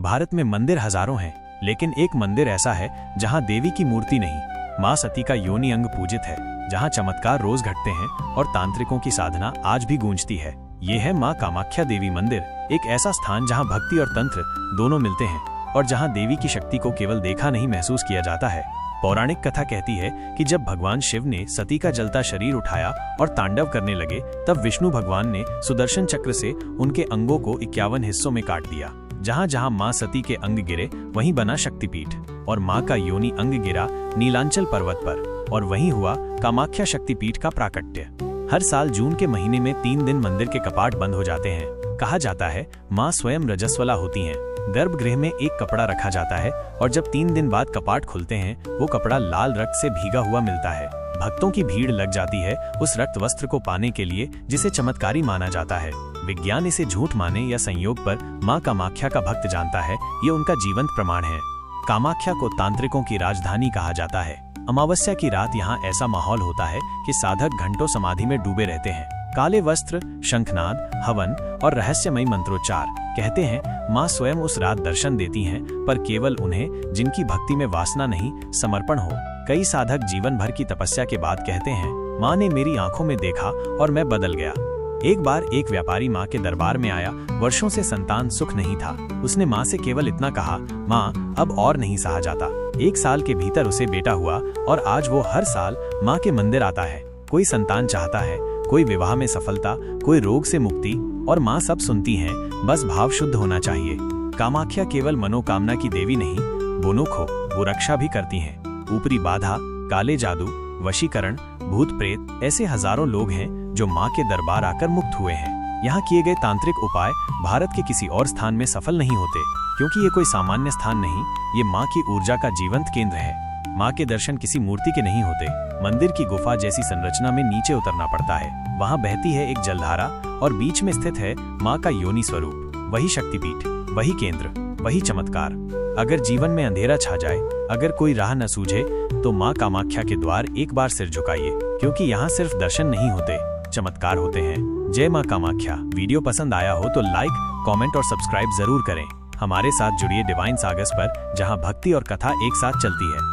भारत में मंदिर हजारों हैं, लेकिन एक मंदिर ऐसा है जहां देवी की मूर्ति नहीं, मां सती का योनि अंग पूजित है, जहां चमत्कार रोज घटते हैं और तांत्रिकों की साधना आज भी गूंजती है। ये है मां कामाख्या देवी मंदिर, एक ऐसा स्थान जहां भक्ति और तंत्र दोनों मिलते हैं और जहां देवी की शक्ति को केवल देखा नहीं महसूस किया जाता है। पौराणिक कथा कहती है कि जब भगवान शिव ने सती का जलता शरीर उठाया और तांडव करने लगे, तब विष्णु भगवान ने सुदर्शन चक्र से उनके अंगों को 51 हिस्सों में काट दिया। जहां जहां मां सती के अंग गिरे वहीं बना शक्तिपीठ, और मां का योनि अंग गिरा नीलांचल पर्वत पर, और वहीं हुआ कामाख्या शक्तिपीठ का प्राकट्य। हर साल जून के महीने में 3 दिन मंदिर के कपाट बंद हो जाते हैं। कहा जाता है मां स्वयं रजस्वला होती हैं। गर्भगृह में एक कपड़ा रखा जाता है और जब 3 दिन बाद कपाट खुलते हैं, वो कपड़ा लाल रक्त से भीगा हुआ मिलता है। भक्तों की भीड़ लग जाती है उस रक्त वस्त्र को पाने के लिए, जिसे चमत्कारी माना जाता है। विज्ञान इसे झूठ माने या संयोग पर मां कामाख्या का भक्त जानता है, ये उनका जीवंत प्रमाण है। कामाख्या को तांत्रिकों की राजधानी कहा जाता है। अमावस्या की रात यहाँ ऐसा माहौल होता है कि साधक घंटों समाधि में डूबे रहते हैं। काले वस्त्र, शंखनाद, हवन और रहस्यमयी मंत्रोच्चार। कहते हैं मां स्वयं उस रात दर्शन देती हैं, पर केवल उन्हें जिनकी भक्ति में वासना नहीं, समर्पण हो। कई साधक जीवन भर की तपस्या के बाद कहते हैं मां ने मेरी आंखों में देखा और मैं बदल गया। एक बार एक व्यापारी मां के दरबार में आया। वर्षों से संतान सुख नहीं था। उसने मां से केवल इतना कहा, मां अब और नहीं सहा जाता। 1 साल के भीतर उसे बेटा हुआ और आज वो हर साल मां के मंदिर आता है। कोई संतान चाहता है, कोई विवाह में सफलता, कोई रोग से मुक्ति, और मां सब सुनती हैं, बस भाव शुद्ध होना चाहिए। कामाख्या केवल मनोकामना की देवी नहीं, बुनुक हो वो रक्षा भी करती हैं। ऊपरी बाधा, काले जादू, वशीकरण, भूत प्रेत, ऐसे हजारों लोग हैं जो मां के दरबार आकर मुक्त हुए हैं। यहाँ किए गए तांत्रिक उपाय भारत के किसी और स्थान में सफल नहीं होते, क्योंकि ये कोई सामान्य स्थान नहीं, ये मां की ऊर्जा का जीवंत केंद्र है। मां के दर्शन किसी मूर्ति के नहीं होते। मंदिर की गुफा जैसी संरचना में नीचे उतरना पड़ता है। वहाँ बहती है एक जलधारा और बीच में स्थित है मां का योनि स्वरूप। वही शक्तिपीठ, वही केंद्र, वही चमत्कार। अगर जीवन में अंधेरा छा जाए, अगर कोई राह न सूझे, तो मां कामाख्या के द्वार एक बार सिर झुकाइए, क्योंकि यहाँ सिर्फ दर्शन नहीं होते, चमत्कार होते हैं। जय मां कामाख्या। वीडियो पसंद आया हो तो लाइक, कमेंट और सब्सक्राइब जरूर करें। हमारे साथ जुड़िए डिवाइन सागस पर, जहां भक्ति और कथा एक साथ चलती है।